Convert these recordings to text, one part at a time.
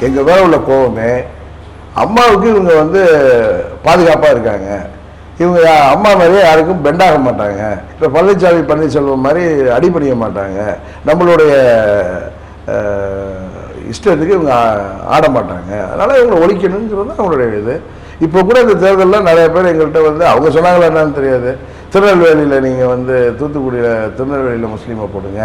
எங்கள் மேலே உள்ள கோபமே அம்மாவுக்கு இவங்க வந்து பாதுகாப்பாக இருக்காங்க, இவங்க அம்மா மாதிரியே யாருக்கும் பெண்டாக மாட்டாங்க, இப்போ பன்னீர்செல்வம் மாதிரி அடிபணிய மாட்டாங்க, நம்மளுடைய இஷ்டத்துக்கு இவங்க ஆட மாட்டாங்க, அதனால் இவங்களை ஒழிக்கணுங்கிறது தான் அவங்களுடைய இது. இப்போ கூட இந்த தேர்தலில் நிறைய பேர் எங்கள்கிட்ட வந்து அவங்க சொன்னாங்களா என்னன்னு தெரியாது, திருநெல்வேலியில் நீங்கள் வந்து தூத்துக்குடியில் திருநெல்வேலியில் முஸ்லீமை போடுங்க,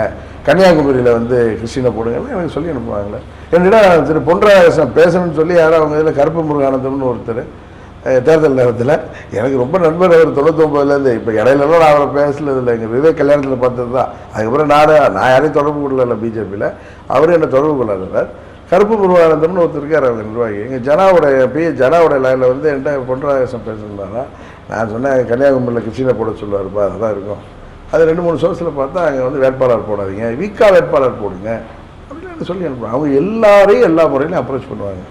கன்னியாகுமரியில் வந்து கிறிஸ்டினை போடுங்கன்னு எனக்கு சொல்லி அனுப்புவாங்களே. என்னிடம் திரு பொன்ராதாகிருஷ்ணன் பேசணும்னு சொல்லி யாரும் அவங்க இதில் கருப்பு முருகானந்தம்னு ஒருத்தர் தேர்தல் நேரத்தில் எனக்கு ரொம்ப நண்பர், அவர் 99லேருந்து இப்போ இடையிலலாம் நான் அவரை பேசலதில்லை, எங்கள் விவேக் கல்யாணத்தில் பார்த்தது தான். அதுக்கப்புறம் நான் யாரையும் தொடர்பு கொள்ளலை பிஜேபியில், அவரும் என்னை தொடர்பு கொள்ளாதவர். கருப்பு முருகானந்தம்னு ஒருத்தர் இருக்கார், அவங்க நிர்வாகி. எங்கள் ஜனாவுடைய லைனில் வந்து என்கிட்ட பொன்ராதாகிருஷ்ணன் பேசுனாரா, நான் சொன்னேன் கன்னியாகுமரியில் கிறிஸ்டினை போட சொல்லுவாருப்பா, அதெல்லாம் இருக்கும். அது 2-3 சோர்ஸில் பார்த்தா அங்கே வந்து வேட்பாளர் போடாதீங்க, வீக்கா வேட்பாளர் போடுங்க அப்படின்னு சொல்லி அனுப்புவாங்க. அவங்க எல்லாரையும் எல்லா முறையிலையும் அப்ரோச் பண்ணுவாங்க,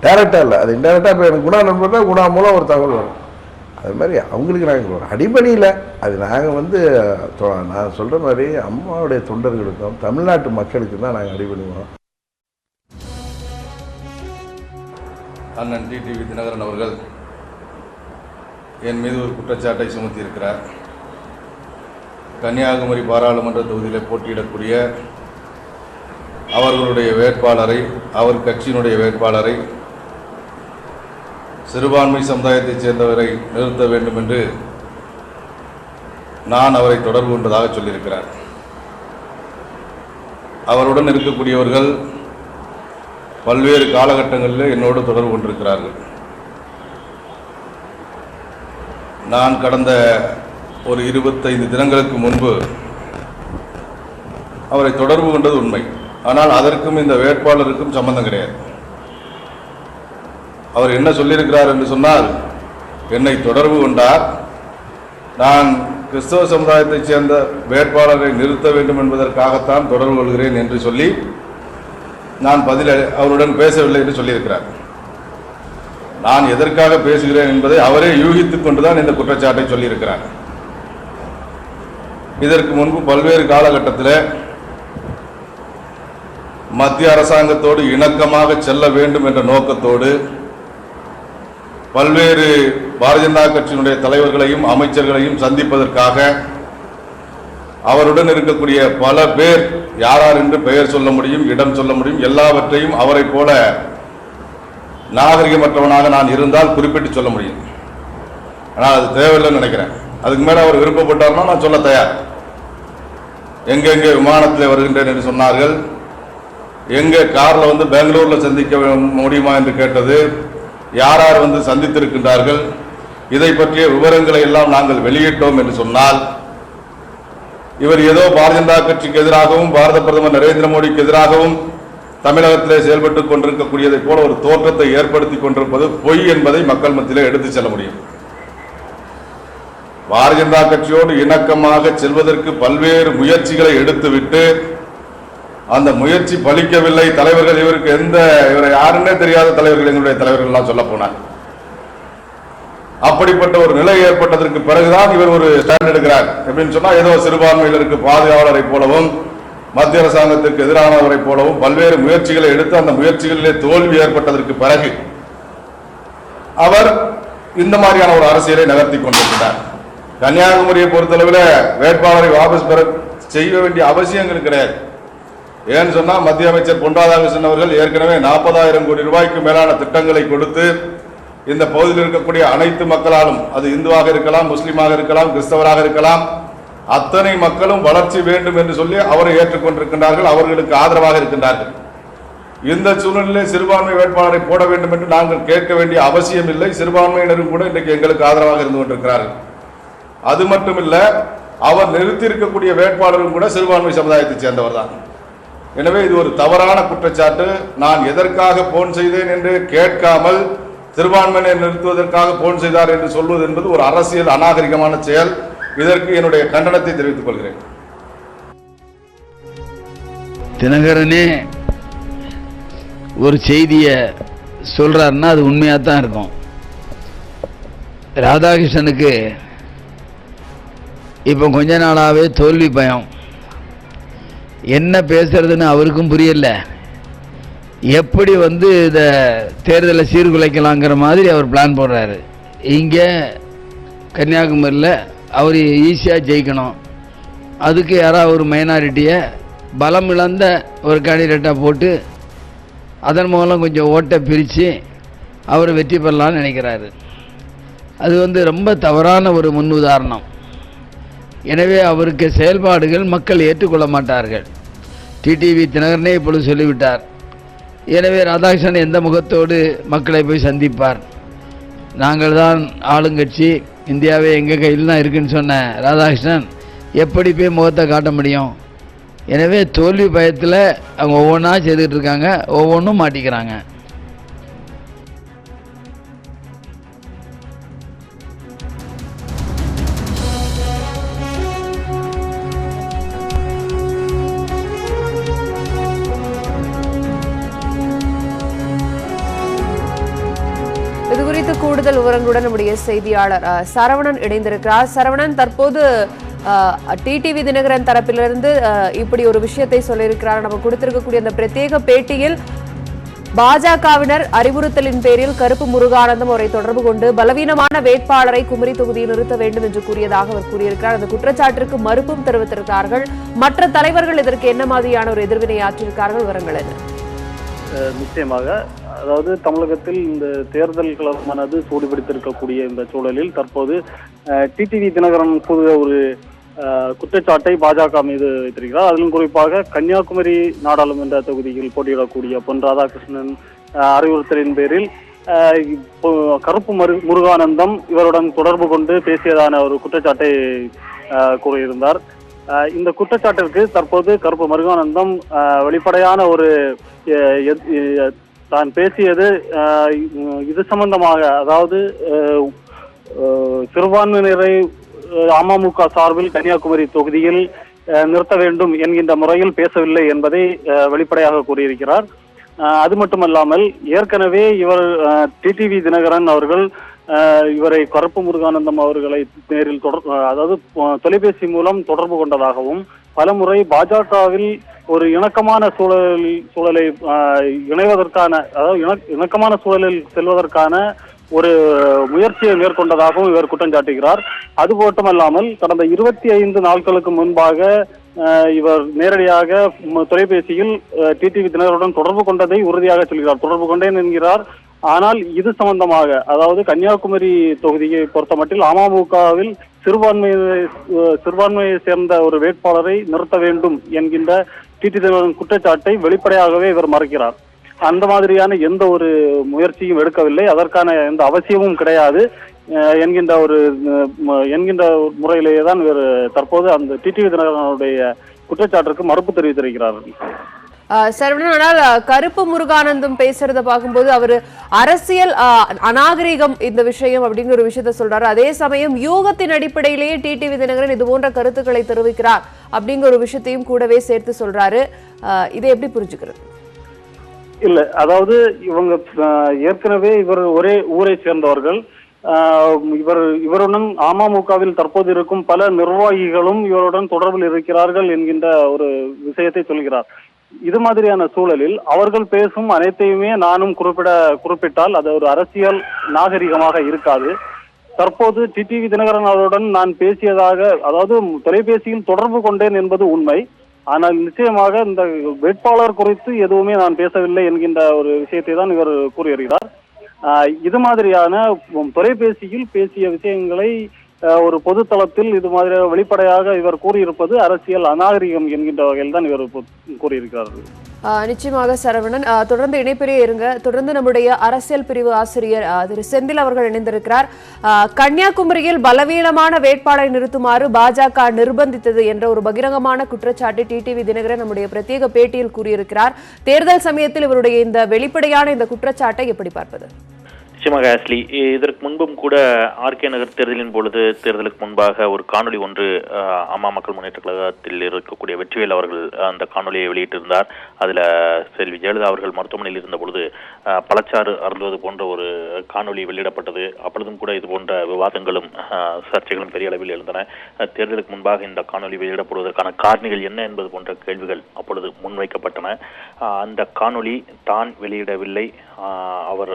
டைரெக்டாக இல்லை, அது இன்டைரக்டாக. இப்போ எனக்கு குணா நண்பர்னா குணா மூலம் ஒரு தகவல் வரும். அது மாதிரி அவங்களுக்கு நாங்கள் அடிபணியில் அது நாங்கள் வந்து நான் சொல்கிற மாதிரி அம்மாவுடைய தொண்டர்களுக்கும் தமிழ்நாட்டு மக்களுக்கும் தான் நாங்கள் அடிபணிவோம். அண்ணன் டிடிவி தினகரன் அவர்கள் என் மீது ஒரு குற்றச்சாட்டை சுமத்தி இருக்கிறார். கன்னியாகுமரி பாராளுமன்ற தொகுதியில் போட்டியிடக்கூடிய அவர்களுடைய வேட்பாளரை, அவர் கட்சியினுடைய வேட்பாளரை சிறுபான்மை சமுதாயத்தைச் சேர்ந்தவரை நிறுத்த வேண்டும் என்று நான் அவரை தொடர்பு கொண்டதாக சொல்லியிருக்கிறார். அவருடன் இருக்கக்கூடியவர்கள் பல்வேறு காலகட்டங்களில் என்னோடு தொடர்பு கொண்டிருக்கிறார்கள். நான் கடந்த ஒரு 25 தினங்களுக்கு முன்பு அவரை தொடர்பு கொண்டது உண்மை. ஆனால் அதற்கும் இந்த வேட்பாளருக்கும் சம்பந்தம் கிடையாது. அவர் என்ன சொல்லியிருக்கிறார் என்று சொன்னால், என்னை தொடர்பு கொண்டார், நான் கிறிஸ்தவ சமுதாயத்தைச் சேர்ந்த வேட்பாளரை நிறுத்த வேண்டும் என்பதற்காகத்தான் தொடர்பு கொள்கிறேன் என்று சொல்லி நான் அவருடன் பேசவில்லை என்று சொல்லியிருக்கிறார். நான் எதற்காக பேசுகிறேன் என்பதை அவரே யூகித்துக் கொண்டுதான் இந்த குற்றச்சாட்டை சொல்லியிருக்கிறார். இதற்கு முன்பு பல்வேறு காலகட்டத்தில் மத்திய அரசாங்கத்தோடு இணக்கமாக செல்ல வேண்டும் என்ற நோக்கத்தோடு பல்வேறு பாரதிய ஜனதா கட்சியினுடைய தலைவர்களையும் அமைச்சர்களையும் சந்திப்பதற்காக அவருடன் இருக்கக்கூடிய பல பேர், யார் என்று பெயர் சொல்ல முடியும், இடம் சொல்ல முடியும், எல்லாவற்றையும் அவரை போல நாகரிகமற்றவனாக நான் இருந்தால் குறிப்பிட்டு சொல்ல முடியும். ஆனால் அது தேவையில்லைன்னு நினைக்கிறேன். அதுக்கு மேலே அவர் விருப்பப்பட்டார்னா நான் சொல்ல தயார். எங்கெங்கே விமானத்தில் வருகின்றேன் என்று சொன்னார்கள், எங்கே காரில் வந்து பெங்களூரில் சந்திக்க முடியுமா என்று கேட்டது, யார் வந்து சந்தித்திருக்கின்றார்கள், இதை பற்றிய விவரங்களை எல்லாம் நாங்கள் வெளியிட்டோம் என்று சொன்னால், இவர் ஏதோ பாரதிய ஜனதா கட்சிக்கு எதிராகவும் பாரத பிரதமர் நரேந்திர மோடிக்கு எதிராகவும் தமிழகத்திலே செயல்பட்டுக் கொண்டிருக்கக்கூடியதை போல ஒரு தோற்றத்தை ஏற்படுத்தி கொண்டிருப்பது பொய் என்பதை மக்கள் மத்தியிலே எடுத்துச் செல்ல முடியும். பாரதிய ஜனதா கட்சியோடு இணக்கமாக செல்வதற்கு பல்வேறு முயற்சிகளை எடுத்துவிட்டு அந்த முயற்சி பலிக்கவில்லை. தலைவர்கள் இவரை யாருன்னே தெரியாத தலைவர்கள், எங்களுடைய தலைவர்கள் எல்லாம் சொல்ல போனார். அப்படிப்பட்ட ஒரு நிலை ஏற்பட்டதற்கு பிறகுதான் இவர் ஒரு ஸ்டாண்ட் எடுக்கிறார். எப்படின்னு சொன்னா, ஏதோ சிறுபான்மையினருக்கு பாதுகாவலரை போலவும் மத்திய அரசாங்கத்திற்கு எதிரானவரை போலவும் பல்வேறு முயற்சிகளை எடுத்து அந்த முயற்சிகளிலே தோல்வி ஏற்பட்டதற்கு பிறகு அவர் இந்த மாதிரியான ஒரு அரசியலை நகர்த்தி கொண்டிருக்கிறார். கன்னியாகுமரியை பொறுத்தளவில் வேட்பாளரை வாபஸ் பெற செய்ய வேண்டிய அவசியங்கள் கிடையாது. ஏன்னு சொன்னா, மத்திய அமைச்சர் பொன் ராதாகிருஷ்ணன் அவர்கள் ஏற்கனவே 40,000 கோடி ரூபாய்க்கு மேலான திட்டங்களை கொடுத்து இந்த பகுதியில் இருக்கக்கூடிய அனைத்து மக்களாலும், அது இந்துவாக இருக்கலாம், முஸ்லீமாக இருக்கலாம், கிறிஸ்தவராக இருக்கலாம், அத்தனை மக்களும் வளர்ச்சி வேண்டும் என்று சொல்லி அவரை ஏற்றுக்கொண்டிருக்கின்றார்கள், அவர்களுக்கு ஆதரவாக இருக்கின்றார்கள். இந்த சூழ்நிலையில் சிறுபான்மை வேட்பாளரை போட வேண்டும் என்று நாங்கள் கேட்க வேண்டிய அவசியம் இல்லை. சிறுபான்மையினரும் கூட இன்றைக்கு எங்களுக்கு ஆதரவாக இருந்து கொண்டிருக்கிறார்கள். அது மட்டுமில்ல, அவர் நிறுத்தியிருக்கக்கூடிய வேட்பாளரும் கூட சிறுபான்மை சமுதாயத்தை சேர்ந்தவர் தான். எனவே இது ஒரு தவறான குற்றச்சாட்டு. நான் எதற்காக போன் செய்தேன் என்று கேட்காமல் சிறுபான்மையினை நிறுத்துவதற்காக போன் செய்தார் என்று சொல்வது என்பது ஒரு அரசியல் அநாகரிகமான செயல். இதற்கு என்னுடைய கண்டனத்தை தெரிவித்துக் கொள்கிறேன். தினகரனே ஒரு செய்தியை சொல்றாருன்னா அது உண்மையாக தான் இருக்கும். ராதாகிருஷ்ணனுக்கு இப்போ கொஞ்ச நாளாகவே தோல்வி பயம். என்ன பேசுறதுன்னு அவருக்கும் புரியல, எப்படி வந்து இதை தேர்தலை சீர்குலைக்கலாங்கிற மாதிரி அவர் பிளான் போடுறாரு. இங்கே கன்னியாகுமரியில் அவர் ஈஸியாக ஜெயிக்கணும், அதுக்கு யாராவது ஒரு மைனாரிட்டியை பலம் இழந்த ஒரு கேண்டிடேட்டாக போட்டு அதன் மூலம் கொஞ்சம் ஓட்டை பிரித்து அவர் வெற்றி பெறலான்னு நினைக்கிறாரு. அது வந்து ரொம்ப தவறான ஒரு முன் உதாரணம். எனவே அவருக்கு செயல்பாடுகள் மக்கள் ஏற்றுக்கொள்ள மாட்டார்கள். டிடிவி தினகரனே இப்பொழுது சொல்லிவிட்டார். எனவே ராதாகிருஷ்ணன் எந்த முகத்தோடு மக்களை போய் சந்திப்பார்? நாங்கள் தான் ஆளுங்கட்சி, இந்தியாவே எங்கள் கையில் தான் இருக்குன்னு சொன்ன ராதாகிருஷ்ணன் எப்படி போய் முகத்தை காட்ட முடியும்? எனவே தோல்வி பயத்தில் அவங்க ஒவ்வொன்றா செய்துக்கிட்டு இருக்காங்க, ஒவ்வொன்றும் மாட்டிக்கிறாங்க. இது குறித்து கூடுதல் விவரங்களுடன் நம்முடைய செய்தியாளர் சரவணன் இணைந்திருக்கிறார். சரவணன், தற்போது டிடிவி தினகரன் தரப்பிலிருந்து இப்படி ஒரு விஷயத்தை சொல்லியிருக்கிறார். நம்ம கொடுத்திருக்கக்கூடிய அந்த பிரத்யேக பேட்டியில் பாஜகவினர் அறிவுறுத்தலின் பேரில் கருப்பு முருகானந்தம் அவரை தொடர்பு கொண்டு பலவீனமான வேட்பாளரை குமரி தொகுதியில் நிறுத்த வேண்டும் என்று கூறியதாக அவர் கூறியிருக்கிறார். அந்த குற்றச்சாட்டிற்கு மறுப்பும் தெரிவித்திருக்கிறார்கள். மற்ற தலைவர்கள் இதற்கு என்ன மாதிரியான ஒரு எதிர்வினை ஆற்றியிருக்கார்கள்? விவரங்கள் என்ன? நிச்சயமாக, அதாவது தமிழகத்தில் இந்த தேர்தல் களமானது சூடுபிடித்திருக்கக்கூடிய இந்த சூழலில் தற்போது டிடிவி தினகரன் ஒரு குற்றச்சாட்டை பாஜக மீது வைத்திருக்கிறார். அதிலும் குறிப்பாக கன்னியாகுமரி நாடாளுமன்ற தொகுதியில் போட்டியிடக்கூடிய பொன் ராதாகிருஷ்ணன் அறிவுறுத்தலின் பேரில் கருப்பு முருகானந்தம் இவருடன் தொடர்பு கொண்டு பேசியதான ஒரு குற்றச்சாட்டை கூறியிருந்தார். இந்த குற்றச்சாட்டிற்கு தற்போது கருப்பு முருகானந்தம் வெளிப்படையான ஒரு தான் பேசியது இது சம்பந்தமாக, அதாவது சிறுபான்மையினரை அமமுக சார்பில் கன்னியாகுமரி தொகுதியில் நிறுத்த வேண்டும் என்கின்ற முறையில் பேசவில்லை என்பதை வெளிப்படையாக கூறியிருக்கிறார். அது மட்டுமல்லாமல் ஏற்கனவே இவர் டிடிவி தினகரன் அவர்கள் இவரை கருப்பு முருகானந்தம் அவர்களை நேரில் அதாவது தொலைபேசி மூலம் தொடர்பு கொண்டதாகவும் பலமுறை பாஜகவில் ஒரு இணக்கமான சூழலை இணைவதற்கான, அதாவது இணக்கமான சூழலில் செல்வதற்கான ஒரு முயற்சியை மேற்கொண்டதாகவும் இவர் குற்றம் சாட்டுகிறார். அது மட்டுமல்லாமல் கடந்த 25 நாட்களுக்கு முன்பாக இவர் நேரடியாக தொலைபேசியில் டிடிவி தினகரனுடன் தொடர்பு கொண்டதை உறுதியாக சொல்கிறார். தொடர்பு கொண்டேன் என்கிறார். ஆனால் இது சம்பந்தமாக, அதாவது கன்னியாகுமரி தொகுதியை பொறுத்த மட்டில் அமமுகவில் சிறுபான்மையை சேர்ந்த ஒரு வேட்பாளரை நிறுத்த வேண்டும் என்கின்ற டிடிவி தினகரன் குற்றச்சாட்டை வெளிப்படையாகவே இவர் மறுக்கிறார். அந்த மாதிரியான எந்த ஒரு முயற்சியும் எடுக்கவில்லை, அதற்கான எந்த அவசியமும் கிடையாது என்கின்ற முறையிலேயே தான் இவர் தற்போது அந்த டிடிவி தினகரனுடைய குற்றச்சாட்டிற்கு மறுப்பு தெரிவித்திருக்கிறார்கள். சரவணன், ஆனால் கருப்பு முருகானந்தம் பேசுறத பார்க்கும்போது அவர் அரசியல் அநாகரிகம் இந்த விஷயம் அப்படிங்கிற ஒரு விஷயத்த சொல்றாரு. அதே சமயம் யூகத்தின் அடிப்படையிலேயே டிடிவி தினகரன் இது போன்ற கருத்துக்களை தெரிவிக்கிறார் அப்படிங்கிற ஒரு விஷயத்தையும் கூடவே சேர்த்து சொல்றாரு. இதை எப்படி புரிஞ்சுக்கிறது? இல்ல, அதாவது இவங்க ஏற்கனவே இவர் ஒரே ஊரை சேர்ந்தவர்கள். இவருடன் அமமுகவில் தற்போது இருக்கும் பல நிர்வாகிகளும் இவருடன் தொடர்பில் இருக்கிறார்கள் என்கின்ற ஒரு விஷயத்தை சொல்கிறார். இது மாதிரியான சூழலில் அவர்கள் பேசும் அனைத்தையுமே நானும் குறிப்பிட்டால் அது ஒரு அரசியல் நாகரிகமாக இருக்காது. தற்போது டிடிவி தினகரன் அவருடன் நான் பேசியதாக, அதாவது தொலைபேசியில் தொடர்பு கொண்டேன் என்பது உண்மை. ஆனால் நிச்சயமாக இந்த வேட்பாளர் குறித்து எதுவுமே நான் பேசவில்லை என்கின்ற ஒரு விஷயத்தை தான் இவர் கூறியிருக்கிறார். இது மாதிரியான தொலைபேசியில் பேசிய விஷயங்களை ஒரு பொது தளத்தில் இது மாதிரி வெளிப்படையாக இவர் கூறியிருப்பது அரசியல் அநாகரிகம் என்கின்ற வகையில் தான் இவர் கூறியிருக்கிறார்கள். நிச்சயமாக சரவணன், தொடர்ந்து இணைப்பிலே இருங்க. தொடர்ந்து நம்முடைய அரசியல் பிரிவு ஆசிரியர் திரு செந்தில் அவர்கள் இணைந்திருக்கிறார். கன்னியாகுமரியில் பலவீனமான வேட்பாளரை நிறுத்துமாறு பாஜக நிர்பந்தித்தது என்ற ஒரு பகிரங்கமான குற்றச்சாட்டை டிடிவி தினகரன் நம்முடைய பிரத்யேக பேட்டியில் கூறியிருக்கிறார். தேர்தல் சமயத்தில் இவருடைய இந்த வெளிப்படையான இந்த குற்றச்சாட்டை எப்படி பார்ப்பது? நிச்சயமாக ஆஸ்லி, இதற்கு முன்பும் கூட ஆர்கே நகர் தேர்தலின் பொழுது தேர்தலுக்கு முன்பாக ஒரு காணொலி ஒன்று அம்மா மக்கள் முன்னேற்ற கழகத்தில் இருக்கக்கூடிய வெற்றிவேல் அவர்கள் அந்த காணொலியை வெளியிட்டிருந்தார். அதுல செல்வி ஜெயலலிதா அவர்கள் மருத்துவமனையில் இருந்த பொழுது பழச்சாறு அருந்துவது போன்ற ஒரு காணொலி வெளியிடப்பட்டது. அப்பொழுதும் கூட இது போன்ற விவாதங்களும் சர்ச்சைகளும் பெரிய அளவில் எழுந்தன. தேர்தலுக்கு முன்பாக இந்த காணொலி வெளியிடப்படுவதற்கான காரணிகள் என்ன என்பது போன்ற கேள்விகள் அப்பொழுது முன்வைக்கப்பட்டன. அந்த காணொலி தான் வெளியிடவில்லை. அவர்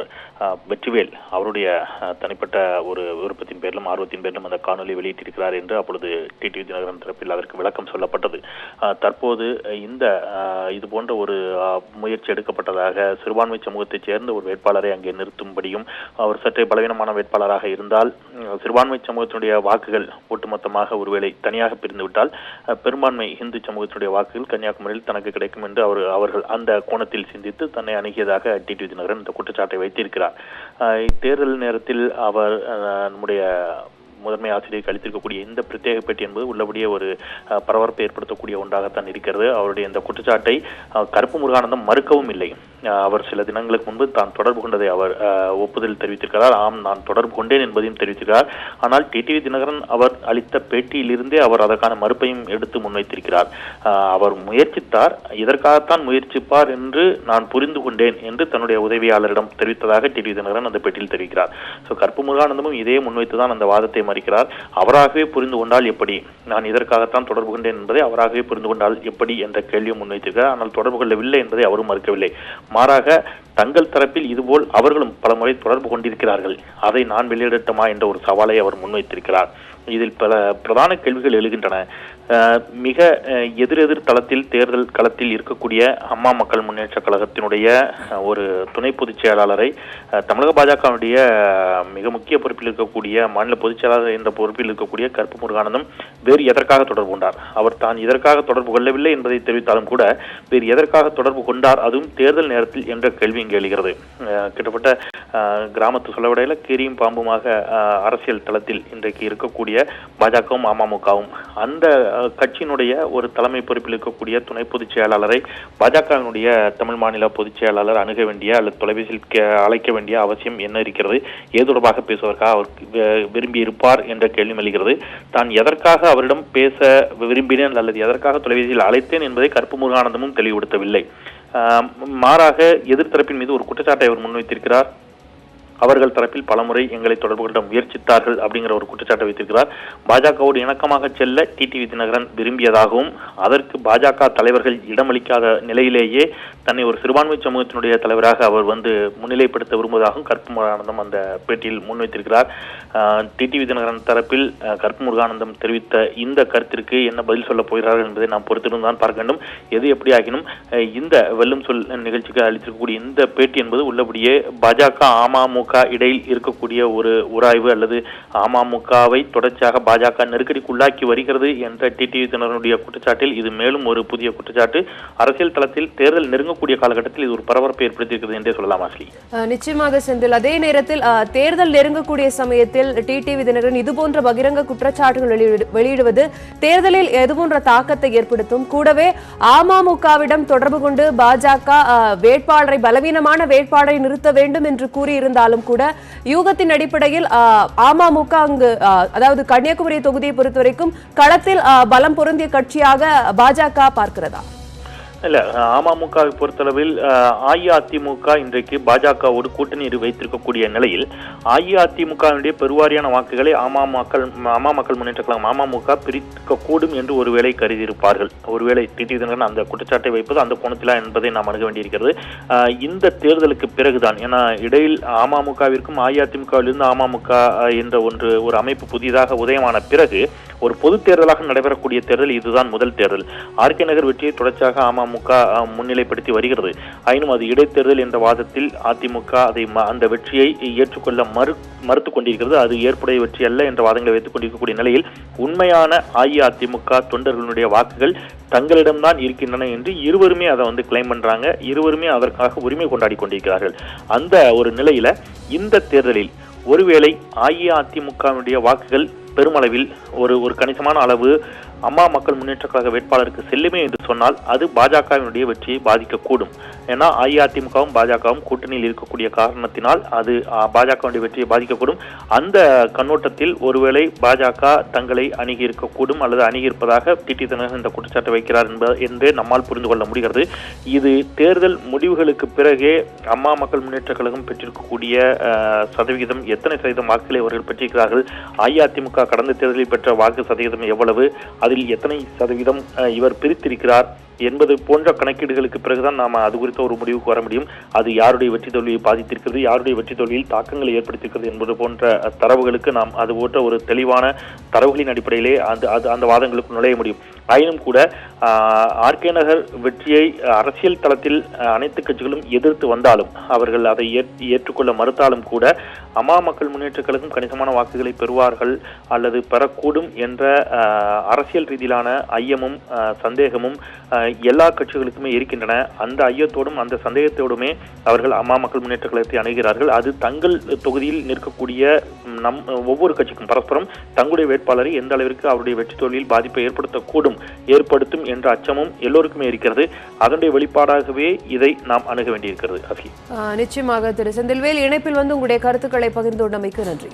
வெற்றிவேல் அவருடைய தனிப்பட்ட ஒரு விருப்பத்தின் பேரிலும் ஆர்வத்தின் பேரிலும் அந்த காணொலி வெளியிட்டிருக்கிறார் என்று அப்பொழுது டிடிவி தினகரன் தரப்பில் அதற்கு விளக்கம் சொல்லப்பட்டது. தற்போது இந்த இது போன்ற ஒரு முயற்சி எடுக்கப்பட்டதாக சிறுபான்மை சமூகத்தைச் சேர்ந்த ஒரு வேட்பாளரை அங்கே நிறுத்தும்படியும், அவர் சற்றே பலவீனமான வேட்பாளராக இருந்தால் சிறுபான்மை சமூகத்தினுடைய வாக்குகள் ஒட்டுமொத்தமாக ஒருவேளை தனியாக பிரிந்துவிட்டால் பெரும்பான்மை இந்து சமூகத்தினுடைய வாக்குகள் கன்னியாகுமரியில் தனக்கு கிடைக்கும் என்று அவர்கள் அந்த கோணத்தில் சிந்தித்து தன்னை அணுகியதாக டிடிவி தினகரன் இந்த குற்றச்சாட்டை வைத்திருக்கிறார். தேர்தல் நேரத்தில் அவர் நம்முடைய முதன்மை ஆசிரியருக்கு அளித்திருக்கக்கூடிய இந்த பிரத்யேக பேட்டி என்பது உள்ளபடியே ஒரு பரபரப்பை ஏற்படுத்தக்கூடிய ஒன்றாகத்தான் இருக்கிறது. அவருடைய இந்த குற்றச்சாட்டை கருப்பு முருகானந்தம் மறுக்கவும் இல்லை. அவர் சில தினங்களுக்கு முன்பு தான் தொடர்பு கொண்டதை அவர் ஒப்புதல் தெரிவித்திருக்கிறார். ஆம், நான் தொடர்பு கொண்டேன் என்பதையும் தெரிவித்திருக்கிறார். ஆனால் டிடிவி தினகரன் அவர் அளித்த பேட்டியிலிருந்தே அவர் அதற்கான மறுப்பையும் எடுத்து முன்வைத்திருக்கிறார். அவர் முயற்சித்தார், இதற்காகத்தான் முயற்சிப்பார் என்று நான் புரிந்து கொண்டேன் என்று தன்னுடைய உதவியாளரிடம் தெரிவித்ததாக டிடிவி தினகரன் அந்த பேட்டியில் தெரிவிக்கிறார். கருப்பு முருகானந்தமும் இதே முன்வைத்துதான் அந்த வாதத்தை மறுக்கிறார். அவராகவே புரிந்து கொண்டால் எப்படி, நான் இதற்காகத்தான் தொடர்பு கொண்டேன் என்பதை அவராகவே புரிந்து கொண்டால் எப்படி என்ற கேள்வியும் முன்வைத்திருக்கிறார். ஆனால் தொடர்பு கொள்ளவில்லை என்பதை அவரும் மறுக்கவில்லை. மாறாக தங்கள் தரப்பில் இதுபோல் அவர்களும் பல முறை தொடர்பு கொண்டிருக்கிறார்கள், அதை நான் வெளியிடட்டுமா என்ற ஒரு சவாலை அவர் முன்வைத்திருக்கிறார். இதில் பல பிரதான கேள்விகள் எழுகின்றன. மிக எதிரெதிர் தளத்தில் தேர்தல் களத்தில் இருக்கக்கூடிய அம்மா மக்கள் முன்னேற்ற கழகத்தினுடைய ஒரு துணை பொதுச் செயலாளரை தமிழக பாஜகவுடைய மிக முக்கிய பொறுப்பில் இருக்கக்கூடிய மாநில பொதுச் செயலாளர் என்ற பொறுப்பில் இருக்கக்கூடிய கருப்பு முருகானந்தம் வேறு எதற்காக தொடர்பு கொண்டார்? அவர் தான் இதற்காக தொடர்பு கொள்ளவில்லை என்பதை தெரிவித்தாலும் கூட வேறு எதற்காக தொடர்பு கொண்டார், அதுவும் தேர்தல் நேரத்தில் என்ற கேள்வி இங்கே எழுகிறது. கிட்டத்தட்ட கிராமத்து சொல்லவிடையில கீரியும் பாம்புமாக அரசியல் தளத்தில் இன்றைக்கு இருக்கக்கூடிய பாஜகவும் அமமுகவும் அந்த கட்சியினுடைய ஒரு தலைமை பொறுப்பில் இருக்கக்கூடிய துணை பொதுச் செயலாளரை பாஜகவினுடைய தமிழ் மாநில பொதுச் செயலாளர் அணுக வேண்டிய அல்லது தொலைபேசியில் அழைக்க வேண்டிய அவசியம் என்ன இருக்கிறது? ஏது தொடர்பாக பேசுவதற்காக அவர் விரும்பி இருப்பார் என்ற கேள்வி எழுகிறது. தான் எதற்காக அவரிடம் பேச விரும்பினேன் அல்லது எதற்காக தொலைபேசியில் அழைத்தேன் என்பதை கருப்பு முருகானந்தமும் தெளிவுபடுத்தவில்லை. மாறாக எதிர்த்தரப்பின் மீது ஒரு குற்றச்சாட்டை அவர் முன்வைத்திருக்கிறார். அவர்கள் தரப்பில் பலமுறை எங்களை தொடர்பு கொள்ள முயற்சித்தார்கள் அப்படிங்கிற ஒரு குற்றச்சாட்டை வைத்திருக்கிறார். பாஜகவோடு இணக்கமாக செல்ல டிடிவி தினகரன் விரும்பியதாகவும் அதற்கு பாஜக தலைவர்கள் இடமளிக்காத நிலையிலேயே தன்னை ஒரு சிறுபான்மை சமூகத்தினுடைய தலைவராக அவர் முன்னிலைப்படுத்த விரும்புவதாகவும் கருப்பு முருகானந்தம் அந்த பேட்டியில் முன்வைத்திருக்கிறார். டிடிவி தினகரன் தரப்பில் கருப்பு முருகானந்தம் தெரிவித்த இந்த கருத்திற்கு என்ன பதில் சொல்ல போகிறார்கள் என்பதை நாம் பொறுத்திருந்தான் பார்க்க வேண்டும். எது எப்படி ஆகினும் இந்த வெல்லும் சொல் நிகழ்ச்சிக்கு அளித்திருக்கக்கூடிய இந்த பேட்டி என்பது உள்ளபடியே பாஜக அமமுக இடையில் இருக்கக்கூடிய ஒரு உராய்வு அல்லது அமமுகவை தொடர்ச்சியாக பாஜக நெருக்கடிக்குள்ளாக்கி வருகிறது என்ற டிடிவி தினகரனுடைய குற்றச்சாட்டில் இது மேலும் ஒரு புதிய குற்றச்சாட்டு. அரசியல் தளத்தில் தேர்தல் நெருங்கக்கூடிய காலகட்டத்தில் இது ஒரு பரபரப்பை ஏற்படுத்தியிருக்கிறது என்றே சொல்லலாம். ஆஸ்லி, நிச்சயமாக செந்தில், அதே நேரத்தில் தேர்தல் நெருங்கக்கூடிய சமயத்தில் டிடிவி தினகரன் இதுபோன்ற பகிரங்க குற்றச்சாட்டுகள் வெளியிடுவது தேர்தலில் எதுபோன்ற தாக்கத்தை ஏற்படுத்தும்? கூடவே அமமுகவிடம் தொடர்பு கொண்டு பாஜக வேட்பாளரை பலவீனமான வேட்பாளரை நிறுத்த வேண்டும் என்று கூறியிருந்தாலும் கூட யூகத்தின் அடிப்படையில் அமமுக அங்கு அதாவது கன்னியாகுமரி தொகுதியை பொறுத்தவரைக்கும் களத்தில் பலம் பொருந்திய கட்சியாக பாஜக பார்க்கிறதா? இல்ல, அமமுகவை பொறுத்தளவில் அஇஅதிமுக இன்றைக்கு பாஜகவோடு கூட்டணி வைத்திருக்கக்கூடிய நிலையில் அஇஅதிமுகவினுடைய பெருவாரியான வாக்குகளை அம்மா மக்கள் முன்னேற்ற கழகம் அமமுக பிரிக்க கூடும் என்று ஒருவேளை கருதியிருப்பார்கள். ஒருவேளை டிடிவி தினகரன் அந்த குற்றச்சாட்டை வைப்பது அந்த கோணத்திலா என்பதை நாம் அணுக வேண்டியிருக்கிறது. இந்த தேர்தலுக்கு பிறகுதான், ஏன்னா இடையில் அமமுகவிற்கும் அஇஅதிமுகவிலிருந்து அமமுக என்ற ஒரு அமைப்பு புதிதாக உதயமான பிறகு ஒரு பொது தேர்தலாக நடைபெறக்கூடிய தேர்தல் இதுதான் முதல் தேர்தல். ஆர்கே நகர் வெற்றியை தொடர்ச்சியாக அமமுக முன்னிலைப்படுத்தி வருகிறது. ஆயினும் அது இடைத்தேர்தல் என்ற வாதத்தில் அதிமுக அந்த வெற்றியை ஏற்றுக்கொள்ள மறுத்துக் கொண்டிருக்கிறது. அது ஏற்புடைய வெற்றி அல்ல என்ற வாதங்களை வைத்துக் கொண்டிருக்கக்கூடிய நிலையில் உண்மையான அஇஅதிமுக தொண்டர்களுடைய வாக்குகள் தங்களிடம்தான் இருக்கின்றன என்று இருவருமே அதை கிளைம் பண்றாங்க. இருவருமே அதற்காக உரிமை கொண்டாடி கொண்டிருக்கிறார்கள். அந்த ஒரு நிலையில இந்த தேர்தலில் ஒருவேளை அஇஅதிமுகவினுடைய வாக்குகள் பெருமளவில் ஒரு கணிசமான அளவு அம்மா மக்கள் முன்னேற்ற கழக வேட்பாளருக்கு செல்லுமே என்று சொன்னால் அது பாஜகவினுடைய வெற்றியை பாதிக்கக்கூடும். ஏன்னா அதிமுகவும் பாஜகவும் கூட்டணியில் இருக்கக்கூடிய காரணத்தினால் அது பாஜகவுடைய வெற்றியை பாதிக்கக்கூடும். அந்த கண்ணோட்டத்தில் ஒருவேளை பாஜக தங்களை அணுகி இருக்கக்கூடும் அல்லது அணுகி இருப்பதாக டிடி தினகரன் இந்த குற்றச்சாட்டை வைக்கிறார் என்றே நம்மால் புரிந்து கொள்ள முடிகிறது. இது தேர்தல் முடிவுகளுக்கு பிறகே அம்மா மக்கள் முன்னேற்ற கழகம் பெற்றிருக்கக்கூடிய சதவிகிதம், எத்தனை சதவீதம் வாக்குகளை அவர்கள் பெற்றிருக்கிறார்கள், அஇஅதிமுக கடந்த தேர்தலில் பெற்ற வாக்கு சதவீதம் எவ்வளவு, அதில் எத்தனை சதவீதம் இவர் பிரித்திருக்கிறார் என்பது போன்ற கணக்கீடுகளுக்கு பிறகுதான் நாம் அது குறித்த ஒரு முடிவுக்கு வர முடியும். அது யாருடைய வெற்றி தோல்வியை பாதித்திருக்கிறது, யாருடைய வெற்றி தோல்வியில் தாக்கங்களை ஏற்படுத்தியிருக்கிறது என்பது போன்ற தரவுகளுக்கு நாம் அது போன்ற ஒரு தெளிவான தரவுகளின் அடிப்படையிலே அந்த வாதங்களுக்கு நுழைய முடியும். ஆயினும் கூட ஆர்கே நகர் வெற்றியை அரசியல் தளத்தில் அனைத்து கட்சிகளும் எதிர்த்து வந்தாலும், அவர்கள் அதை ஏற்றுக்கொள்ள மறுத்தாலும் கூட அம்மா மக்கள் முன்னேற்ற கழகம் கணிசமான வாக்குகளை பெறுவார்கள் அல்லது பெறக்கூடும் என்ற அரசியல் ரீதியிலான ஐயமும் சந்தேகமும் எல்லா கட்சிகளுக்குமே இருக்கின்றன. அந்த ஐயத்தோடும் அந்த சந்தேகத்தோடுமே அவர்கள் அம்மா மக்கள் முன்னேற்ற கழகத்தை அணுகிறார்கள். அது தங்கள் தொகுதியில் நிற்கக்கூடிய ஒவ்வொரு கட்சிக்கும் பரஸ்பரம் தங்களுடைய வேட்பாளரை எந்த அளவிற்கு அவருடைய வெற்றி தோல்வியில் பாதிப்பை ஏற்படுத்தும் என்ற அச்சமும் எல்லோருக்குமே இருக்கிறது. அதனுடைய வெளிப்பாடாகவே இதை நாம் அணுக வேண்டியிருக்கிறது. நிச்சயமாக திரு செந்தில்வேல், இணைப்பில் வந்து உங்களுடைய கருத்துக்களை பகிர்ந்து கொண்டமைக்கு நன்றி.